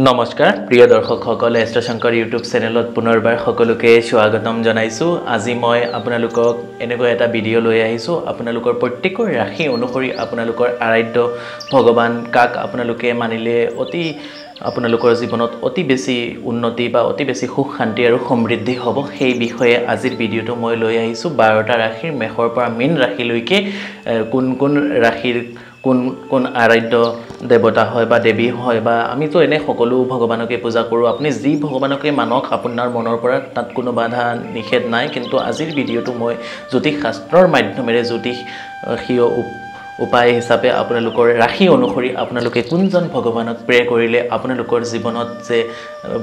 নমস্কাৰ প্ৰিয় দৰ্শকসকল এষ্ট্ৰশংকৰ ইউটিউব চেনেলত পুনৰবাৰ সকলোকে স্বাগতম জনাইছো আজি মই আপোনালোকক এনেকৈ এটা ভিডিঅ লৈ আহিছো আপোনালোকৰ প্ৰত্যেকৰ ৰাশি অনুসৰি আপোনালোকৰ আৰাধ্য ভগৱান কাক আপোনালোকে মানিলে অতি আপোনালোকৰ জীৱনত অতি বেছি উন্নতি বা অতি বেছি সুখ শান্তি আৰু সমৃদ্ধি হ'ব সেই বিষয়ে আজিৰ ভিডিঅটো মই লৈ আহিছো 12টা ৰাশিৰ মেষৰ পৰা মীন ৰাশিলৈকে কোন ৰাশিৰ কোন আৰাধ্য দেৱতা হয় বা দেৱী হয় বা আমি তো এনে সকলো ভগৱানকে পূজা কৰোঁ আপুনি যি ভগৱানকে মানক আপোনাৰ মনৰ পৰা তাত কোনো বাধা নিষেধ নাই কিন্তু আজিৰ ভিডিঅটো মই জ্যোতিষ শাস্ত্ৰৰ মাধ্যমেৰে জ্যোতিষীয় উপায় হিচাপে আপোনালোকৰ ৰাশি অনুসৰি আপোনালোকে কোনজন ভগৱানক প্ৰে কৰিলে আপোনালোকৰ জীৱনত যে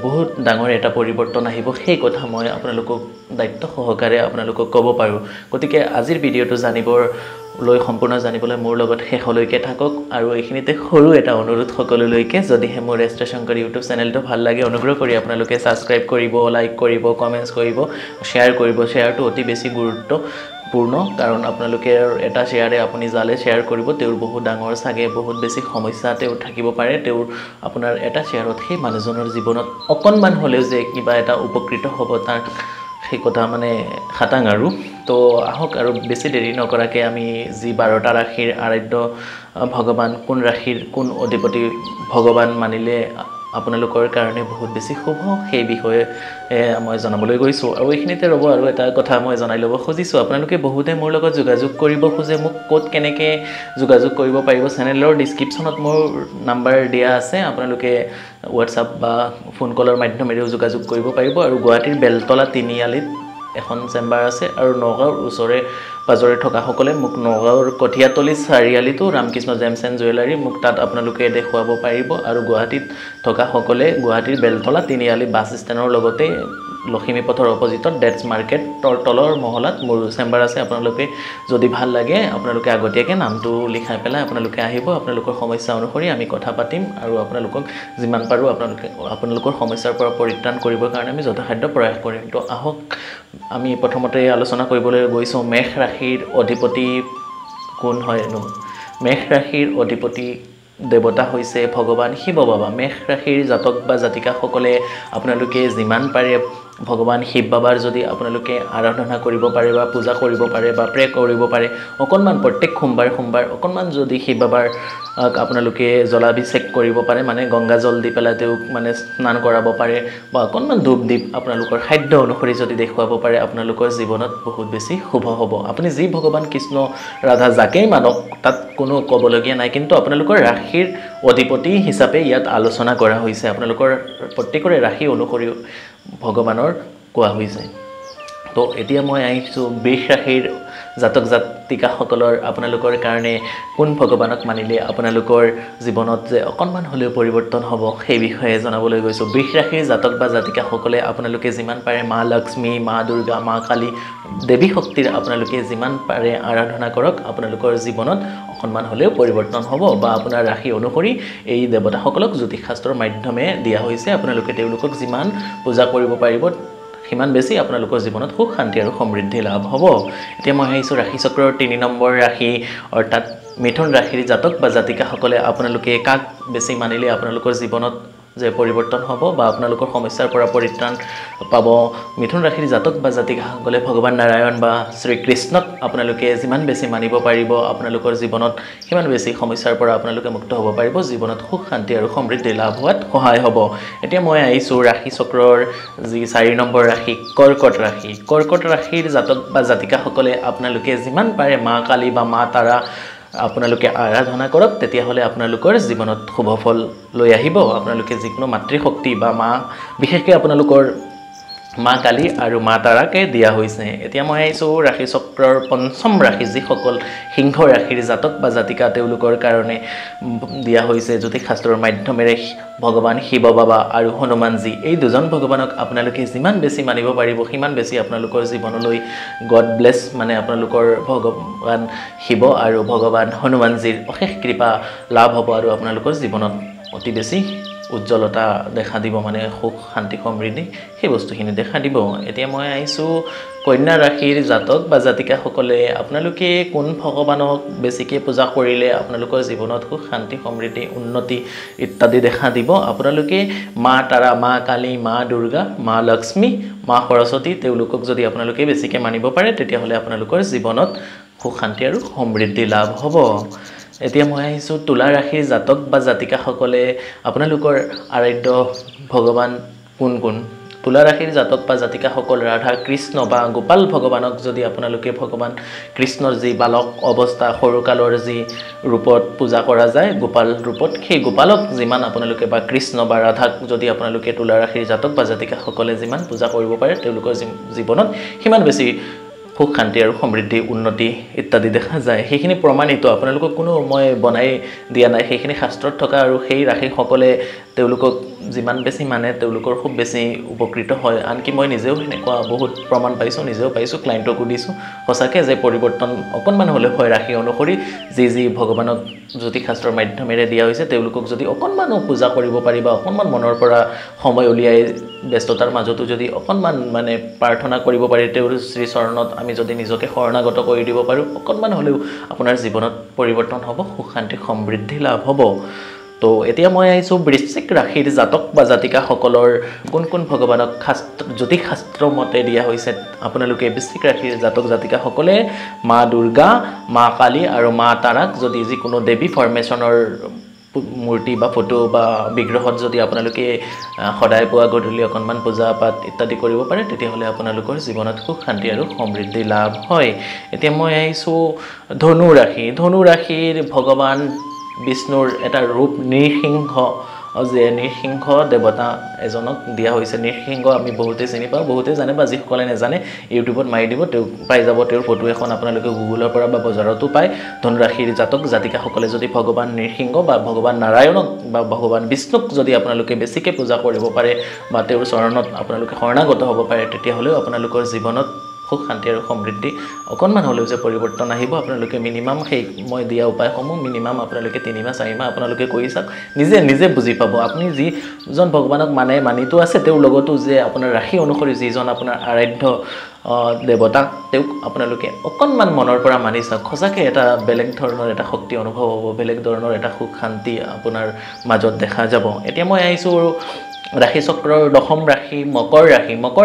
বহুত ডাঙৰ এটা পৰিৱৰ্তন আহিব সেই কথা মই আপোনালোকক দায়িত্ব সহকাৰে আপোনালোকক ক'ব পাৰোঁ গতিকে আজিৰ ভিডিঅটো জানিবৰ লৈ সম্পূৰ্ণ জানিবলৈ মোৰ লগত শেষলৈকে থাকক আৰু এইখিনিতে সৰু এটা অনুৰোধ সকলোলৈকে যদিহে মোৰ এষ্ট্ৰশংকৰ ইউটিউব চেনেলটো ভাল লাগে অনুগ্ৰহ কৰি আপোনালোকে সাবস্ক্ৰাইব কৰিব লাইক কৰিব কমেন্টছ কৰিব শ্বেয়াৰ কৰিব শ্বেয়াৰটো অতি বেছি গুৰুত্বপূৰ্ণ কাৰণ আপোনালোকে এটা শ্বেয়াৰে আপুনি জালে শ্বেয়াৰ কৰিব তেওঁৰ বহুত ডাঙৰ সাগে বহুত বেছি সমস্যা তেওঁ থাকিব পাৰে তেওঁৰ আপোনাৰ এটা শ্বেয়াৰত সেই মানুহজনৰ জীৱনত অকণমান হ'লেও যে কিবা এটা উপকৃত হ'ব তাৰ সেই কথা মানে খাটাং আৰু তো আহক আৰু বেছি দেৰি নকৰাকে আমি যি 12টা ৰাশিৰ আৰাধ্য ভগৱান কোন ৰাশিৰ কোন অধিপতি ভগৱান মানিলে আপোনালোকৰ কাৰণে বহুত বেছি শুভ সেই বিষয়ে মই জনাবলৈ গৈছো আৰু এইখিনিতে ৰব আৰু এটা কথা মই জনাই ল'ব খুজিছো আপোনালোকে বহুতে মোৰ লগত যোগাযোগ কৰিব খুজে মোক ক'ত কেনেকৈ যোগাযোগ কৰিব পাৰিব চেনেলৰ ডেসক্ৰিপচনত মোৰ নাম্বাৰ দিয়া আছে আপোনালোকে WhatsApp বা ফোন কলৰ মাধ্যমেৰেও যোগাযোগ কৰিব পাৰিব আৰু গুৱাহাটীৰ বেলতলা তিনিআলিত এখন চেম্বাৰ আছে আৰু নগাঁৱৰ ওচৰে পাজৰে থকা সকলে মোক নগাঁৱৰ কঠিয়াতলি চাৰিআলিতো ৰামকৃষ্ণ জেমছ এণ্ড জুৱেলাৰী মোক তাত আপোনালোকে দেখুৱাব পাৰিব আৰু গুৱাহাটীত থকা সকলে গুৱাহাটীৰ বেলতলা তিনিআলি বাছ ষ্টেণ্ডৰ লগতে লখিমী পথৰ অপজিটত ডেটছ মাৰ্কেটৰ তলৰ মহলাত মোৰ চেম্বাৰ আছে আপোনালোকে যদি ভাল লাগে আপোনালোকে আগতীয়াকৈ নামটো লিখাই পেলাই আপোনালোকে আহিব আপোনালোকৰ সমস্যা অনুসৰি আমি কথা পাতিম আৰু আপোনালোকক যিমান পাৰো আপোনালোকৰ সমস্যাৰ পৰা পৰিত্ৰাণ কৰিবৰ কাৰণে আমি যথাসাধ্য প্ৰয়াস কৰিম তো আহক আমি প্ৰথমতে আলোচনা কৰিবলৈ গৈছো মেষ ৰাশিৰ অধিপতি কোন হয়নো মেষ ৰাশিৰ অধিপতি দেৱতা হৈছে ভগৱান শিৱ বাবা মেষ ৰাশিৰ জাতক বা জাতিকা সকলে আপোনালোকে যিমান পাৰে ভগৱান শিৱ বাবাৰ যদি আপোনালোকে আৰাধনা কৰিব পাৰে বা পূজা কৰিব পাৰে বা প্ৰে কৰিব পাৰে অকনমান প্ৰত্যেক সোমবাৰ অকনমান যদি শিৱ বাবাৰ আপোনালোকে জলাভিষেক কৰিব পাৰে মানে গংগা জল দি পেলাই তেওঁক মানে স্নান কৰাব পাৰে বা অকনমান ধূপ দীপ আপোনালোকৰ খাদ্য অনুসৰি যদি দেখুৱাব পাৰে আপোনালোকৰ জীৱনত বহুত বেছি শুভ হ'ব আপুনি যি ভগৱান কৃষ্ণ ৰাধা যাকেই মানক তাত কোনো ক'বলগীয়া নাই কিন্তু আপোনালোকৰ ৰাশিৰ অধিপতি হিচাপে ইয়াত আলোচনা কৰা হৈছে আপোনালোকৰ প্ৰত্যেকৰে ৰাশি অনুসৰি ভগৱানৰ কোৱা হৈছে তো এতিয়া মই আহিছো বৃষ ৰাশিৰ জাতক জাতিকা সকলৰ আপোনালোকৰ কাৰণে কোন ভগৱানক মানিলে আপোনালোকৰ জীৱনত যে অকণমান হ'লেও পৰিৱৰ্তন হ'ব সেই বিষয়ে জনাবলৈ গৈছো বৃষ ৰাশিৰ জাতক বা জাতিকা সকলে আপোনালোকে যিমান পাৰে মা লক্ষ্মী মা দুৰ্গা মা কালী দেৱী শক্তিৰ আপোনালোকে যিমান পাৰে আৰাধনা কৰক আপোনালোকৰ জীৱনত অকণমান হ'লেও পৰিৱৰ্তন হ'ব বা আপোনাৰ ৰাশি অনুসৰি এই দেৱতাসকলক জ্যোতিষ শাস্ত্ৰৰ মাধ্যমে দিয়া হৈছে আপোনালোকে তেওঁলোকক যিমান পূজা কৰিব পাৰিব সিমান বেছি আপোনালোকৰ জীৱনত সুখ শান্তি আৰু সমৃদ্ধি লাভ হ'ব এতিয়া মই আহিছো ৰাশি চক্ৰৰ 3 নম্বৰ ৰাশি অৰ্থাৎ মিথুন ৰাশিৰ জাতক বা জাতিকা সকলে আপোনালোকে কাক বেছি মানিলে আপোনালোকৰ জীৱনত যে পৰিৱৰ্তন হ'ব বা আপোনালোকৰ সমস্যাৰ পৰা পৰিত্ৰাণ পাব মিথুন ৰাশিৰ জাতক বা জাতিকা সকলে ভগৱান নাৰায়ণ বা শ্ৰী কৃষ্ণক আপোনালোকে যিমান বেছি মানিব পাৰিব আপোনালোকৰ জীৱনত কিমান বেছি সমস্যাৰ পৰা আপোনালোকে মুক্ত হ'ব পাৰিব জীৱনত সুখ শান্তি আৰু সমৃদ্ধি লাভ হোৱাত সহায় হ'ব এতিয়া মই আহিছো ৰাশি চক্ৰৰ যি 4 নম্বৰ ৰাশি কৰ্কট ৰাশিৰ জাতক বা জাতিকা সকলে আপোনালোকে যিমান পাৰে মা কালী বা মা তাৰা আপোনালোকে আৰাধনা কৰক তেতিয়া হলে আপোনালোকৰ জীৱনত শুভ ফল লৈ আহিব আপোনালোকে যিকোনো মাতৃশক্তি বা মা বিশেষকৈ আপোনালোকৰ মা কালী আৰু মা তাৰাকে দিয়া হৈছে এতিয়া মই আহিছো ৰাশি চক্ৰৰ 5ম ৰাশি যি সকল সিংহ ৰাশিৰ জাতক বা জাতিকা তেওঁলোকৰ কাৰণে দিয়া হৈছে জ্যোতিষ শাস্ত্ৰৰ মাধ্যমেৰে ভগৱান শিৱ বাবা আৰু হনুমানজী এই দুজন ভগৱানক আপোনালোকে যিমান বেছি মানিব পাৰিব সিমান বেছি আপোনালোকৰ জীৱনলৈ গড ব্লেছ মানে আপোনালোকৰ ভগৱান শিৱ আৰু ভগৱান হনুমানজীৰ অশেষ কৃপা লাভ হ'ব আৰু আপোনালোকৰ জীৱনত অতি বেছি উজ্জ্বলতা দেখা দিব মানে সুখ শান্তি সমৃদ্ধি সেই বস্তুখিনি দেখা দিব এতিয়া মই আহিছো কন্যা ৰাশিৰ জাতক বা জাতিকাসকলে আপোনালোকে কোন ভগৱানক বেছিকৈ পূজা কৰিলে আপোনালোকৰ জীৱনত সুখ শান্তি সমৃদ্ধি উন্নতি ইত্যাদি দেখা দিব আপোনালোকে মা তাৰা মা কালী মা দুৰ্গা মা লক্ষ্মী মা সৰস্বতী তেওঁলোকক যদি আপোনালোকে বেছিকৈ মানিব পাৰে তেতিয়াহ'লে আপোনালোকৰ জীৱনত সুখ শান্তি আৰু সমৃদ্ধি লাভ হ'ব এতিয়া মই আহিছো তুলা ৰাশিৰ জাতক বা জাতিকাসকলে আপোনালোকৰ আৰাধ্য ভগৱান কোন কোন তুলা ৰাশিৰ জাতক বা জাতিকাসকল ৰাধা কৃষ্ণ বা গোপাল ভগৱানক যদি আপোনালোকে ভগৱান কৃষ্ণৰ যি বালক অৱস্থা সৰুকালৰ যি ৰূপত পূজা কৰা যায় গোপাল ৰূপত সেই গোপালক যিমান আপোনালোকে বা কৃষ্ণ বা ৰাধাক যদি আপোনালোকে তুলা ৰাশিৰ জাতক বা জাতিকাসকলে যিমান পূজা কৰিব পাৰে তেওঁলোকৰ জীৱনত সিমান বেছি সুখ শান্তি আৰু সমৃদ্ধি উন্নতি ইত্যাদি দেখা যায় সেইখিনি প্ৰমাণিত আপোনালোকক কোনো মই বনাই দিয়া নাই সেইখিনি শাস্ত্ৰত থকা আৰু সেই ৰাশিসকলে তেওঁলোকক যিমান বেছি মানে তেওঁলোকৰ খুব বেছি উপকৃত হয় আনকি মই নিজেও এনেকুৱা বহুত প্ৰমাণ পাইছোঁ নিজেও পাইছোঁ ক্লায়েণ্টকো দিছোঁ সঁচাকৈ যে পৰিৱৰ্তন অকণমান হ'লে হয় ৰাশি অনুসৰি যি ভগৱানক জ্যোতিষশাস্ত্ৰৰ মাধ্যমেৰে দিয়া হৈছে তেওঁলোকক যদি অকণমানো পূজা কৰিব পাৰি বা অকণমান মনৰ পৰা সময় উলিয়াই ব্যস্ততাৰ মাজতো যদি অকণমান মানে প্ৰাৰ্থনা কৰিব পাৰি তেওঁৰ শ্ৰীচৰণত আমি যদি নিজকে শৰণাগত কৰি দিব পাৰোঁ অকণমান হ'লেও আপোনাৰ জীৱনত পৰিৱৰ্তন হ'ব সুখ শান্তি সমৃদ্ধি লাভ হ'ব তো এতিয়া মই আহিছো বৃশ্চিক ৰাশিৰ জাতক বা জাতিকাসকলৰ কোন কোন ভগৱানক জ্যোতিষশাস্ত্ৰ মতে দিয়া হৈছে আপোনালোকে বৃশ্চিক ৰাশিৰ জাতক জাতিকাসকলে মা দুৰ্গা মা কালী আৰু মা তাৰাক যদি যিকোনো দেৱী ফৰ্মেশ্যনৰ মূৰ্তি বা ফটো বা বিগ্ৰহত যদি আপোনালোকে সদায় পুৱা গধূলি অকণমান পূজা পাঠ ইত্যাদি কৰিব পাৰে তেতিয়াহ'লে আপোনালোকৰ জীৱনত সুখ শান্তি আৰু সমৃদ্ধি লাভ হয় এতিয়া মই আহিছোঁ ধনু ৰাশিৰ ভগৱান বিষ্ণুৰ এটা ৰূপ নৃসিংহ যে নৃসিংহ দেৱতা এজনক দিয়া হৈছে নৃসিংহ আমি বহুতে চিনি পাওঁ বহুতে জানে বা যিসকলে নাজানে ইউটিউবত মাৰি দিব তেওঁ পাই যাব তেওঁৰ ফটো এখন আপোনালোকে গুগলৰ পৰা বা বজাৰতো পায় ধনু ৰাশিৰ জাতক জাতিকাসকলে যদি ভগৱান নৃসিংহ বা ভগৱান নাৰায়ণক বা ভগৱান বিষ্ণুক যদি আপোনালোকে বেছিকৈ পূজা কৰিব পাৰে বা তেওঁৰ চৰণত আপোনালোকে শৰণাগত হ'ব পাৰে তেতিয়াহ'লেও আপোনালোকৰ জীৱনত সুখ শান্তি আৰু সমৃদ্ধি অকণমান হ'লেও যে পৰিৱৰ্তন আহিব আপোনালোকে মিনিমাম সেই মই দিয়া উপায়সমূহ মিনিমাম আপোনালোকে 3 মাহ 4 মাহ আপোনালোকে কৰি চাওক নিজে বুজি পাব আপুনি যিজন ভগৱানক মানিতো আছে তেওঁৰ লগতো যে আপোনাৰ ৰাশি অনুসৰি যিজন আপোনাৰ আৰাধ্য দেৱতা তেওঁক আপোনালোকে অকণমান মনৰ পৰা মানি চাওক সঁচাকৈ এটা বেলেগ ধৰণৰ এটা শক্তি অনুভৱ হ'ব বেলেগ ধৰণৰ এটা সুখ শান্তি আপোনাৰ মাজত দেখা যাব এতিয়া মই আহিছোঁ ৰাশি চক্ৰৰ দশম ৰাশি মকৰ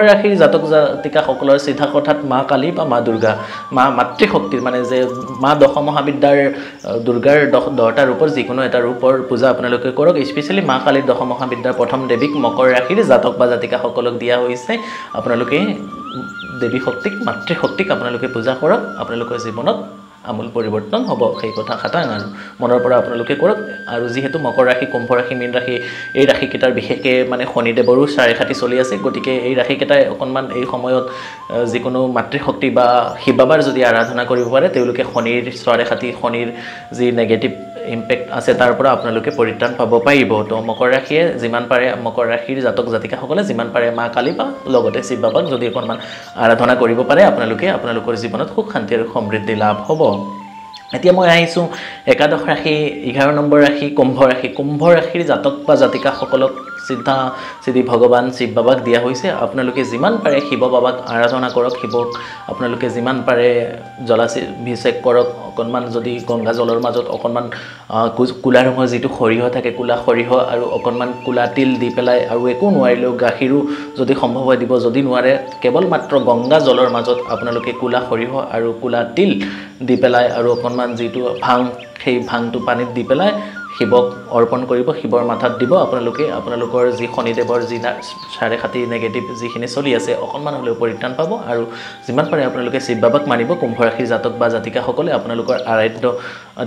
ৰাশিৰ জাতক জাতিকাসকলৰ চিধা কথাত মা কালী বা মা দুৰ্গা মা মাতৃশক্তিৰ মানে যে মা দশ মহাবিদ্যাৰ দুৰ্গাৰ 10টা ৰূপৰ যিকোনো এটা ৰূপৰ পূজা আপোনালোকে কৰক স্পেচিয়েলি মা কালীৰ দশ মহাবিদ্যাৰ প্ৰথম দেৱীক মকৰ ৰাশিৰ জাতক বা জাতিকাসকলক দিয়া হৈছে আপোনালোকে দেৱী শক্তিক মাতৃশক্তিক আপোনালোকে পূজা কৰক আপোনালোকৰ জীৱনত আমূল পৰিৱৰ্তন হ'ব সেই কথা খাটাং আৰু মনৰ পৰা আপোনালোকে কৰক আৰু যিহেতু মকৰ ৰাশি কুম্ভ ৰাশি মীন ৰাশি এই ৰাশিকেইটাৰ বিশেষকৈ মানে শনিদেৱৰো চাৰিখাতি চলি আছে গতিকে এই ৰাশিকেইটাই অকণমান এই সময়ত যিকোনো মাতৃশক্তি বা শিৱ বাবাৰ যদি আৰাধনা কৰিব পাৰে তেওঁলোকে শনিৰ চাৰিখাতি শনিৰ যি নেগেটিভ ইম্পেক্ট আছে তাৰ পৰা আপোনালোকে পৰিত্ৰাণ পাব পাৰিব তো মকৰ ৰাশিয়ে যিমান পাৰে মকৰ ৰাশিৰ জাতক জাতিকাসকলে যিমান পাৰে মা কালী বা লগতে শিৱ বাবাক যদি অকণমান আৰাধনা কৰিব পাৰে আপোনালোকৰ জীৱনত সুখ শান্তি আৰু সমৃদ্ধি লাভ হ'ব এতিয়া মই আহিছোঁ একাদশ ৰাশি 11 নম্বৰ ৰাশি কুম্ভ ৰাশিৰ জাতক বা জাতিকাসকলক সিদ্ধি ভগৱান শিৱ বাবাক দিয়া হৈছে আপোনালোকে যিমান পাৰে শিৱ বাবাক আৰাধনা কৰক শিৱক আপোনালোকে যিমান পাৰে জলাভিষেক কৰক অকণমান যদি গংগা জলৰ মাজত অকণমান কুলা ৰঙৰ যিটো সৰিয়হ থাকে কুলা সৰিয়হ আৰু অকণমান কুলা তিল দি পেলাই আৰু একো নোৱাৰিলেও গাখীৰো যদি সম্ভৱ হয় দিব যদি নোৱাৰে কেৱল মাত্ৰ গংগা জলৰ মাজত আপোনালোকে কুলা সৰিয়হ আৰু কুলা তিল দি পেলাই আৰু অকণমান যিটো ভাং সেই ভাংটো পানীত দি পেলাই শিৱক অৰ্পণ কৰিব শিৱৰ মাথাত দিব আপোনালোকৰ যি শনিদেৱৰ যি চাৰিখাতি নেগেটিভ যিখিনি চলি আছে অকণমান হ'লেও পৰিত্ৰাণ পাব আৰু যিমান পাৰে আপোনালোকে শিৱ বাবাক মানিব কুম্ভ ৰাশিৰ জাতক বা জাতিকাসকলে আপোনালোকৰ আৰাধ্য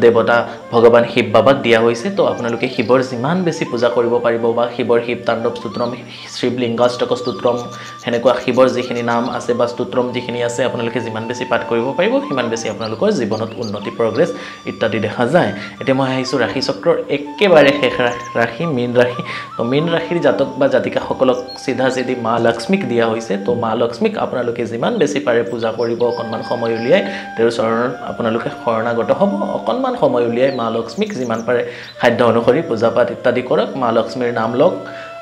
দেৱতা ভগৱান শিৱ বাবাক দিয়া হৈছে তো আপোনালোকে শিৱৰ যিমান বেছি পূজা কৰিব পাৰিব বা শিৱৰ শিৱ তাণ্ডৱ স্তোত্ৰম শিৱলিংগাষ্টক স্তোত্ৰম সেনেকুৱা শিৱৰ যিখিনি নাম আছে বা স্তোত্ৰম যিখিনি আছে আপোনালোকে যিমান বেছি পাঠ কৰিব পাৰিব সিমান বেছি আপোনালোকৰ জীৱনত উন্নতি প্ৰগ্ৰেছ ইত্যাদি দেখা যায় এতিয়া মই আহিছোঁ ৰাশি চক্ৰৰ একেবাৰে শেষ ৰাশি মীন ৰাশি তো মীন ৰাশিৰ জাতক বা জাতিকাসকলক চিধা মা লক্ষ্মীক দিয়া হৈছে তো মা লক্ষ্মীক আপোনালোকে যিমান বেছি পাৰে পূজা কৰিব অকণমান সময় উলিয়াই তেওঁৰ চৰণত আপোনালোকে শৰণাগত হ'ব অকণমান সময় উলিয়াই মা লক্ষ্মীক যিমান পাৰে খাদ্য অনুসৰি পূজা পাঠ ইত্যাদি কৰক মা লক্ষ্মীৰ নাম লওক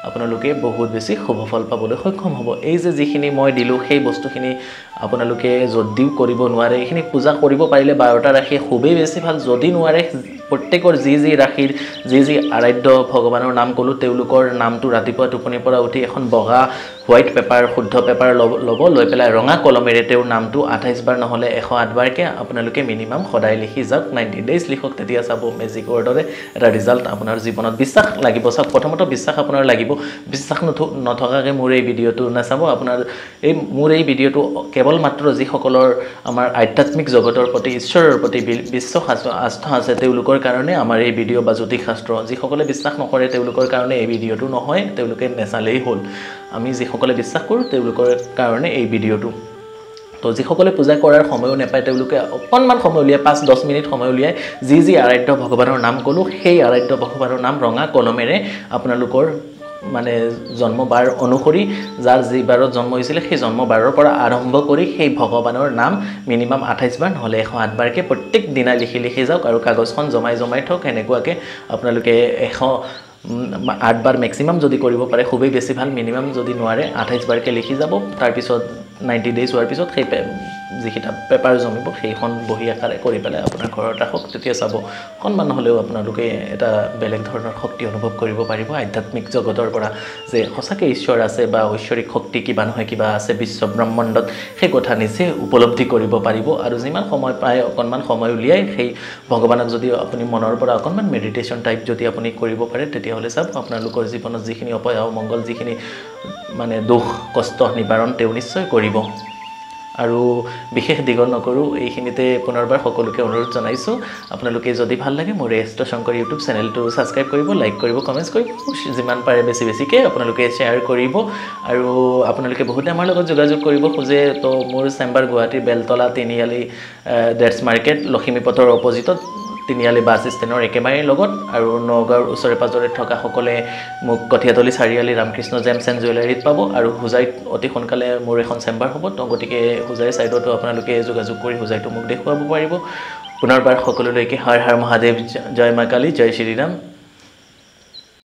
আপোনালোকে বহুত বেছি শুভ ফল পাবলৈ সক্ষম হ'ব এই যে যিখিনি মই দিলোঁ সেই বস্তুখিনি আপোনালোকে যদিও কৰিব নোৱাৰে এইখিনি পূজা কৰিব পাৰিলে 12টা ৰাশি খুবেই বেছি ভাল যদি নোৱাৰে প্ৰত্যেকৰ যি ৰাশিৰ যি আৰাধ্য ভগৱানৰ নাম ক'লো তেওঁলোকৰ নামটো ৰাতিপুৱা টোপনিৰ পৰা উঠি এখন বগা হোৱাইট পেপাৰ শুদ্ধ পেপাৰ ল'ব লৈ পেলাই ৰঙা কলমেৰে তেওঁৰ নামটো 28 বাৰ নহ'লে 108 বাৰকে আপোনালোকে মিনিমাম সদায় লিখি যাওক 90 ডেজ লিখক তেতিয়া চাব মেজিক অৰ্ডৰে এটা ৰিজাল্ট আপোনাৰ জীৱনত বিশ্বাস লাগিব চাওক প্ৰথমতে বিশ্বাস আপোনাৰ লাগিব বিশ্বাস নথকাকৈ মোৰ এই ভিডিঅ'টো নাচাব আপোনাৰ মোৰ এই ভিডিঅ'টো কেৱল মাত্ৰ যিসকলৰ আমাৰ আধ্যাত্মিক জগতৰ প্ৰতি ঈশ্বৰৰ প্ৰতি বিশ্বাস আস্থা আছে তেওঁলোকৰ কাৰণে আমাৰ এই ভিডিঅ' বা জ্যোতিষ শাস্ত্ৰ যিসকলে বিশ্বাস নকৰে তেওঁলোকৰ কাৰণে এই ভিডিঅ'টো নহয় তেওঁলোকে নেচালেই হ'ল আমি যিসকলে বিশ্বাস কৰোঁ তেওঁলোকৰ কাৰণে এই ভিডিঅ'টো তো যিসকলে পূজা কৰাৰ সময়ও নাপায় তেওঁলোকে অকণমান সময় উলিয়াই 5-10 মিনিট সময় উলিয়াই যি আৰাধ্য ভগৱানৰ নাম ক'লোঁ সেই আৰাধ্য ভগৱানৰ নাম ৰঙা কলমেৰে আপোনালোকৰ মানে জন্ম বাৰ অনুসৰি যাৰ যি বাৰত জন্ম হৈছিল সেই জন্ম বাৰৰ পৰা আৰম্ভ কৰি সেই ভগৱানৰ নাম মিনিমাম 28 বাৰ নহ'লে 108 বাৰকে প্ৰত্যেক দিনা লিখি যাওক আৰু কাগজখন জমাই থওক এনেকুৱাকে আপোনালোকে 108 বাৰ মেক্সিমাম যদি কৰিব পাৰে খুবেই বেছি ভাল মিনিমাম যদি নোৱাৰে 28 বাৰকে লিখি যাব তাৰ পিছত 90 ডেজ হোৱাৰ পিছত সেই যিকিটা পেপাৰ জমিব সেইখন বহি আকাৰে কৰি পেলাই আপোনাৰ ঘৰত ৰাখক তেতিয়া চাব অকণমান হ'লেও আপোনালোকে এটা বেলেগ ধৰণৰ শক্তি অনুভৱ কৰিব পাৰিব আধ্যাত্মিক জগতৰ পৰা যে সঁচাকৈ ঈশ্বৰ আছে বা ঐশ্বৰিক শক্তি কিবা নহয় কিবা আছে বিশ্ব ব্ৰহ্মাণ্ডত সেই কথা নিজে উপলব্ধি কৰিব পাৰিব আৰু যিমান সময় পায় অকণমান সময় উলিয়াই সেই ভগৱানক যদি আপুনি মনৰ পৰা অকণমান মেডিটেশ্যন টাইপ যদি আপুনি কৰিব পাৰে তেতিয়াহ'লে চাব আপোনালোকৰ জীৱনত যিখিনি অপয় মংগল যিখিনি মানে দুখ কষ্ট নিবাৰণ তেওঁ নিশ্চয় কৰিব আৰু বিশেষ দিগত নকৰোঁ এইখিনিতে পুনৰবাৰ সকলোকে অনুৰোধ জনাইছোঁ আপোনালোকে যদি ভাল লাগে মোৰ এষ্ট্ৰ শংকৰ ইউটিউব চেনেলটো ছাবস্ক্ৰাইব কৰিব লাইক কৰিব কমেণ্টছ কৰিব যিমান পাৰে বেছিকৈ আপোনালোকে শ্বেয়াৰ কৰিব আৰু আপোনালোকে বহুতে আমাৰ লগত যোগাযোগ কৰিব খোজে তো মোৰ চেম্বাৰ গুৱাহাটীৰ বেলতলা তিনিআলি ডেটছ মাৰ্কেট লখিমী পথৰ অপজিটত তিনিআলি বাছ ষ্টেণ্ডৰ একেবাৰে লগত আৰু নগাঁৱৰ ওচৰে পাজৰে থকা সকলে মোক কঠিয়াতলি চাৰিআলি ৰামকৃষ্ণ জেমছ এণ্ড জুৱেলাৰীত পাব আৰু হুজাইত অতি সোনকালে মোৰ এখন চেম্বাৰ হ'ব তো গতিকে হুজাইৰ ছাইডতো আপোনালোকে যোগাযোগ কৰি হুজাইটো মোক দেখুৱাব পাৰিব পুনৰবাৰ সকলোলৈকে হৰ হৰ মহাদেৱ জয় মা কালী জয় শ্ৰীৰাম